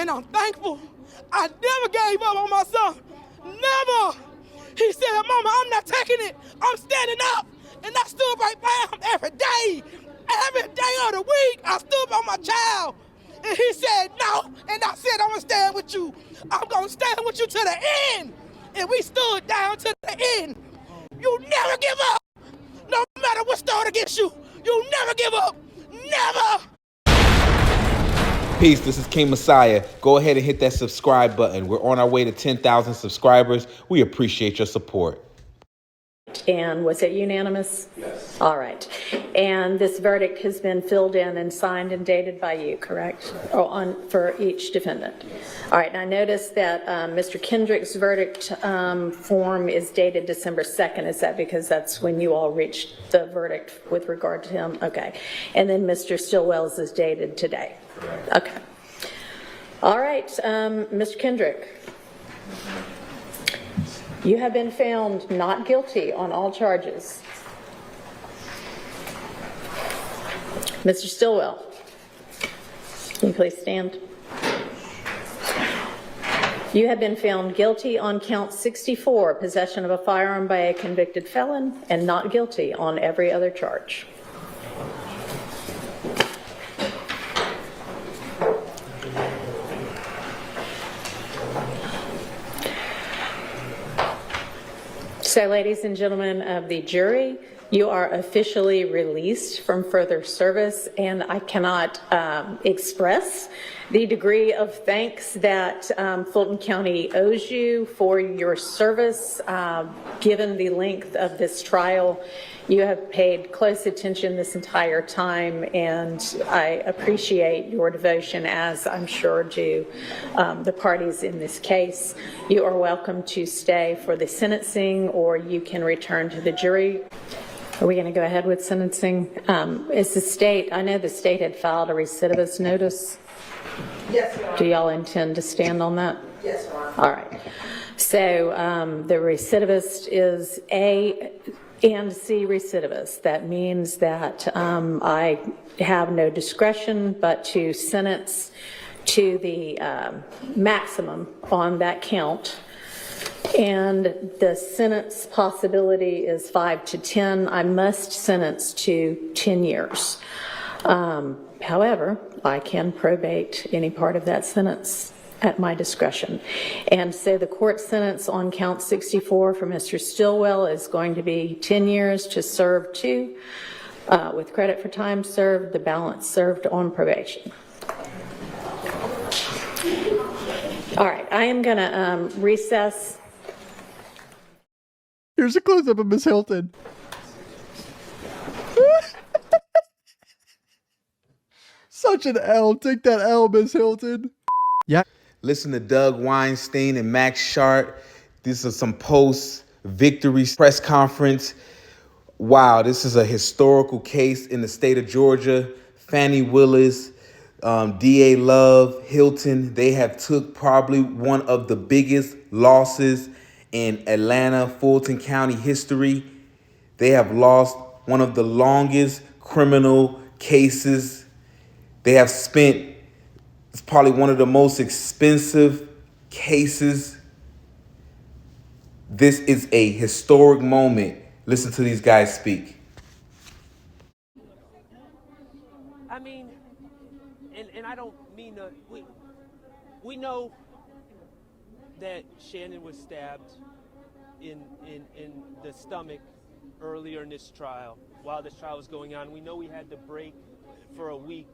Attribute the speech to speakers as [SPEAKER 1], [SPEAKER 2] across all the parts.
[SPEAKER 1] and I'm thankful. I never gave up on my son. Never. He said, Mama, I'm not taking it. I'm standing up. And I stood right by him every day. Every day of the week, I stood by my child. And he said, no. And I said, I'm going to stand with you. I'm going to stand with you to the end. And we stood down to the end. You never give up. No matter what's thrown against you. You never give up. Never.
[SPEAKER 2] Peace, this is King Messiah. Go ahead and hit that subscribe button. We're on our way to 10,000 subscribers. We appreciate your support.
[SPEAKER 3] And was it unanimous?
[SPEAKER 2] Yes.
[SPEAKER 3] All right. And this verdict has been filled in and signed and dated by you, correct? Or for each defendant? All right. And I noticed that Mr. Kendrick's verdict form is dated December 2nd. Is that because that's when you all reached the verdict with regard to him? Okay. And then Mr. Stillwell's is dated today? Correct. Okay. All right. Mr. Kendrick. You have been found not guilty on all charges. Mr. Stillwell, can you please stand? You have been found guilty on count 64, possession of a firearm by a convicted felon, and not guilty on every other charge. So, ladies and gentlemen of the jury, you are officially released from further service, and I cannot express the degree of thanks that Fulton County owes you for your service. Given the length of this trial, you have paid close attention this entire time, and I appreciate your devotion, as I'm sure do the parties in this case. You are welcome to stay for the sentencing, or you can return to the jury. Are we going to go ahead with sentencing? Is the state, I know the state had filed a recidivist notice.
[SPEAKER 1] Yes, Your Honor.
[SPEAKER 3] Do y'all intend to stand on that?
[SPEAKER 1] Yes, Your Honor.
[SPEAKER 3] All right. So the recidivist is A and C recidivist. That means that I have no discretion but to sentence to the maximum on that count. And the sentence possibility is 5 to 10. I must sentence to 10 years. However, I can probate any part of that sentence at my discretion. And so the court sentence on count 64 for Mr. Stillwell is going to be 10 years to serve 2, with credit for time served, the balance served on probation. All right, I am going to recess.
[SPEAKER 4] Here's a close-up of Miss Hilton. Such an L. Take that L, Miss Hilton. Yeah.
[SPEAKER 2] Listen to Doug Weinstein and Max Sharp. These are some post-victory press conference. Wow, this is a historical case in the state of Georgia. Fani, Willis, D.A. Love, Hilton, they have took probably one of the biggest losses in Atlanta, Fulton County history. They have lost one of the longest criminal cases. They have spent, it's probably one of the most expensive cases. This is a historic moment. Listen to these guys speak.
[SPEAKER 5] I mean, and I don't mean to, we know that Shannon was stabbed in the stomach earlier in this trial, while this trial was going on. We know he had to break for a week,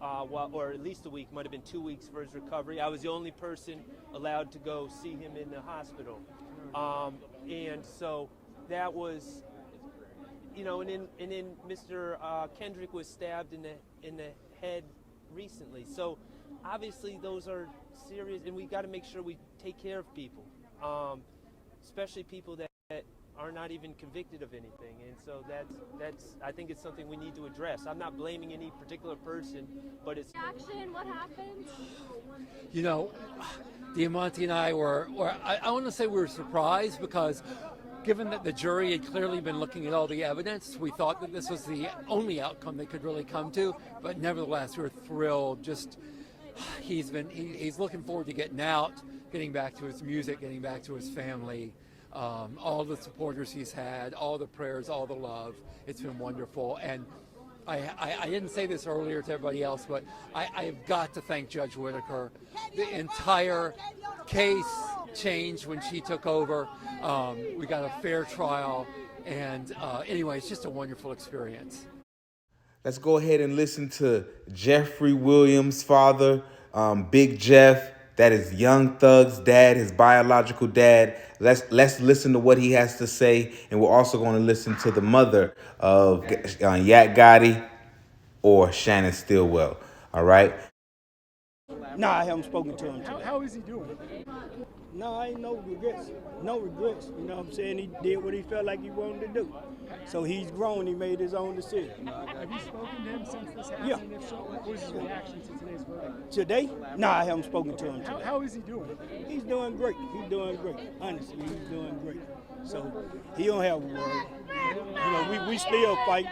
[SPEAKER 5] or at least a week, might have been 2 weeks for his recovery. I was the only person allowed to go see him in the hospital. And so that was, you know, and then Mr. Kendrick was stabbed in the head recently. So obviously those are serious, and we got to make sure we take care of people, especially people that are not even convicted of anything. And so that's I think it's something we need to address. I'm not blaming any particular person, but it's
[SPEAKER 6] action. What happened?
[SPEAKER 7] You know, Diamante and I I want to say we were surprised, because given that the jury had clearly been looking at all the evidence, we thought that this was the only outcome they could really come to. But nevertheless, we were thrilled. Just he's looking forward to getting out, getting back to his music, getting back to his family. All the supporters he's had, all the prayers, all the love. It's been wonderful. And I didn't say this earlier to everybody else, but I've got to thank Judge Whitaker. The entire case changed when she took over. We got a fair trial. And anyway, it's just a wonderful experience.
[SPEAKER 2] Let's go ahead and listen to Jeffrey Williams' father, Big Jeff. That is Young Thug's dad, his biological dad. Let's listen to what he has to say, and we're also going to listen to the mother of Yak Gotti or Shannon Stillwell. All right?
[SPEAKER 1] No, I haven't spoken to him today.
[SPEAKER 6] How is he doing?
[SPEAKER 1] No, I ain't no regrets. No regrets. You know what I'm saying? He did what he felt like he wanted to do. So he's grown. He made his own decision.
[SPEAKER 6] Have you spoken to him since this happened?
[SPEAKER 1] Yeah.
[SPEAKER 6] If so, what was his reaction to today's verdict?
[SPEAKER 1] Today? No, I haven't spoken to him today.
[SPEAKER 6] How is he doing?
[SPEAKER 1] He's doing great. He's doing great. Honestly, he's doing great. So he don't have a word. You know, we still fight.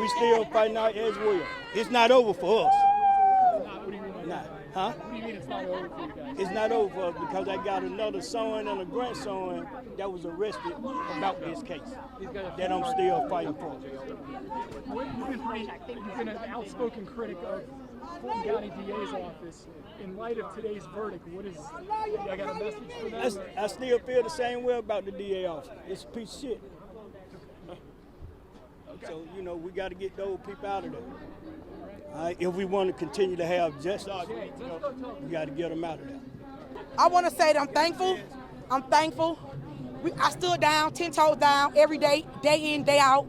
[SPEAKER 1] We still fighting out as well. It's not over for us.
[SPEAKER 6] What do you mean?
[SPEAKER 1] Nah. Huh?
[SPEAKER 6] What do you mean it's not over for you guys?
[SPEAKER 1] It's not over for us because I got another son and a grandson that was arrested about this case that I'm still fighting for.
[SPEAKER 6] You've been an outspoken critic of Fulton County DA's office. In light of today's verdict, I got a message for them?
[SPEAKER 1] I still feel the same way about the DA office. It's a piece of shit. So, you know, we got to get those people out of there. If we want to continue to have justice, we got to get them out of there.
[SPEAKER 8] I want to say that I'm thankful. I'm thankful. I stood down, 10 toes down, every day, day in, day out.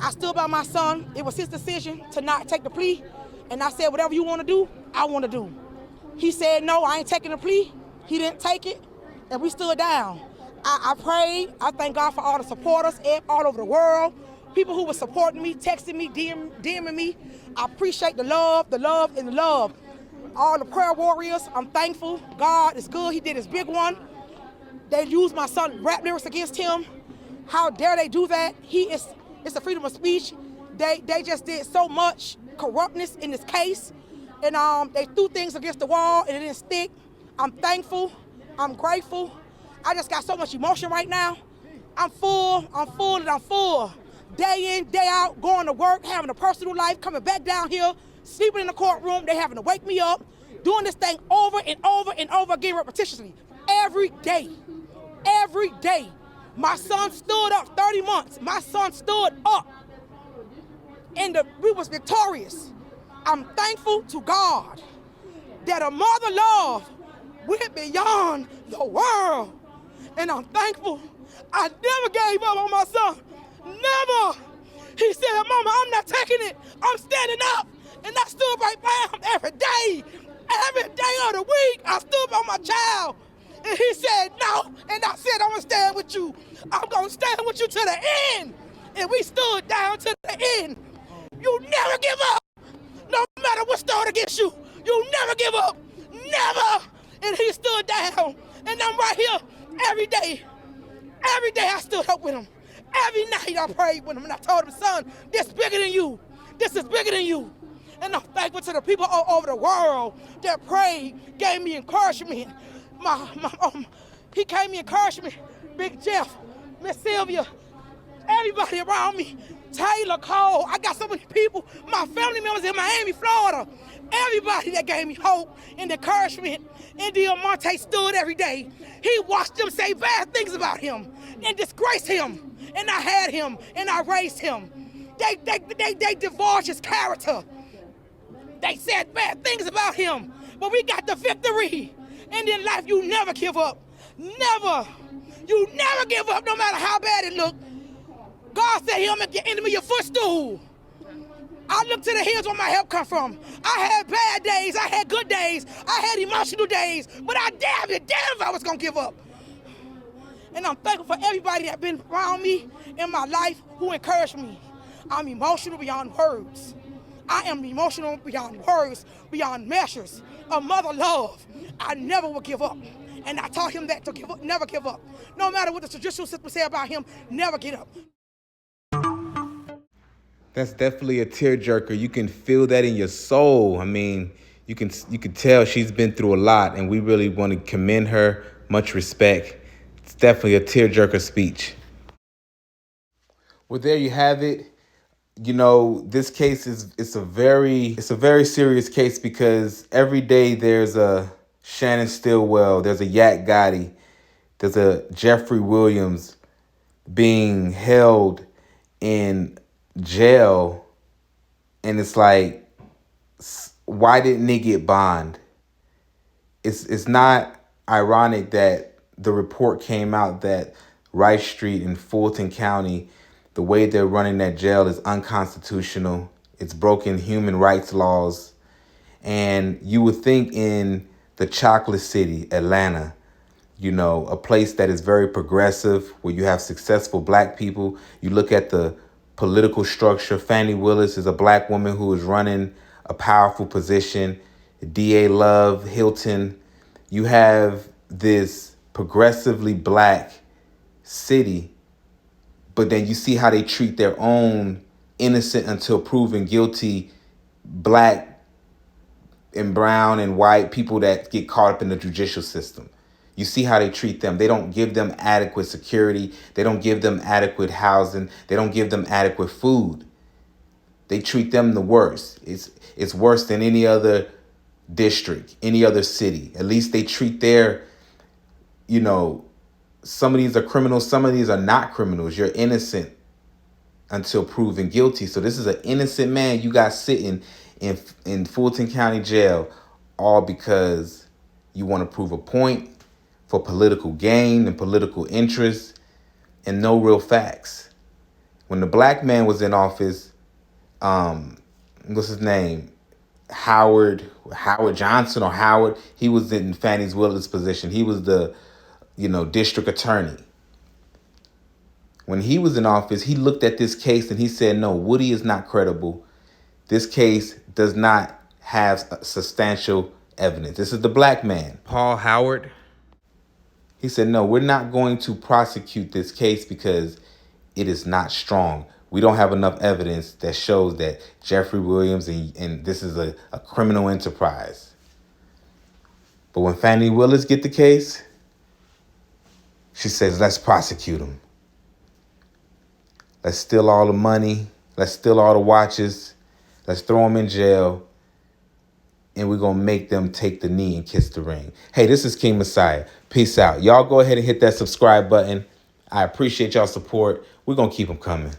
[SPEAKER 8] I stood by my son. It was his decision to not take the plea. And I said, whatever you want to do, I want to do. He said, no, I ain't taking the plea. He didn't take it, and we stood down. I prayed. I thank God for all the supporters all over the world. People who were supporting me, texting me, DMing me. I appreciate the love, and the love. All the prayer warriors, I'm thankful. God is good. He did his big one. They used my son rap lyrics against him. How dare they do that? It's a freedom of speech. They just did so much corruptness in this case. And they threw things against the wall and it didn't stick. I'm thankful. I'm grateful. I just got so much emotion right now. I'm full. Day in, day out, going to work, having a personal life, coming back down here, sleeping in the courtroom. They having to wake me up, doing this thing over and over and over again repetitiously. Every day. Every day. My son stood up 30 months. My son stood up. And we was victorious. I'm thankful to God that a mother love went beyond the world. And I'm thankful. I never gave up on my son. Never. He said, Mama, I'm not taking it. I'm standing up. And I stood right by him every day. Every day of the week, I stood by my child. And he said, no. And I said, I'm going to stand with you. I'm going to stand with you to the end. And we stood down to the end. You never give up. No matter what's thrown against you. You never give up. Never. And he stood down. And I'm right here every day. Every day I stood up with him. Every night I prayed with him, and I told him, son, this is bigger than you. This is bigger than you. And I'm thankful to the people all over the world that prayed, gave me encouragement. He gave me encouragement. Big Jeff, Miss Sylvia, everybody around me. Taylor, Cole, I got so many people, my family members in Miami, Florida. Everybody that gave me hope and encouragement. And Diamante stood every day. He watched them say bad things about him and disgrace him. And I had him and I raised him. They divulged his character. They said bad things about him. But we got the victory. And in life, you never give up. Never. You never give up no matter how bad it looked. God said he'll make your enemy your footstool. I look to the hills where my help come from. I had bad days, I had good days, I had emotional days, but I damn if I was gonna give up. And I'm thankful for everybody that's been around me in my life who encouraged me. I'm emotional beyond words. I am emotional beyond words, beyond measures. A mother love. I never will give up. And I taught him that to give up, never give up. No matter what the traditional system say about him, never get up.
[SPEAKER 2] That's definitely a tearjerker. You can feel that in your soul. I mean, You can tell she's been through a lot, and we really want to commend her. Much respect. It's definitely a tearjerker speech. Well, there you have it. You know, this case it's a very serious case because every day there's a Shannon Stillwell, there's a Gotti, there's a Jeffrey Williams being held in jail, and it's like, why didn't they get bond? It's not ironic that the report came out that Rice Street in Fulton County, the way they're running that jail is unconstitutional. It's broken human rights laws. And you would think in the chocolate city, Atlanta, you know, a place that is very progressive, where you have successful black people. You look at the political structure. Fani Willis is a black woman who is running a powerful position. DA Love, Hilton. You have this progressively black city, but then you see how they treat their own innocent until proven guilty black and brown and white people that get caught up in the judicial system. You see how they treat them. They don't give them adequate security. They don't give them adequate housing. They don't give them adequate food. They treat them the worst. It's worse than any other district, any other city. At least they treat their, you know, some of these are criminals, some of these are not criminals. You're innocent until proven guilty. So this is an innocent man you got sitting in Fulton County Jail, all because you want to prove a point for political gain and political interest and no real facts. When the black man was in office, what's his name? Howard Johnson or Howard, he was in Fani Willis' position. He was the, district attorney. When he was in office, he looked at this case and he said, no, Woody is not credible. This case does not have substantial evidence. This is the black man, Paul Howard. He said, no, we're not going to prosecute this case because it is not strong. We don't have enough evidence that shows that Jeffrey Williams and this is a criminal enterprise. But when Fani Willis get the case, she says, let's prosecute him. Let's steal all the money. Let's steal all the watches. Let's throw them in jail. And we're going to make them take the knee and kiss the ring. Hey, this is King Messiah. Peace out. Y'all go ahead and hit that subscribe button. I appreciate y'all support. We're going to keep them coming.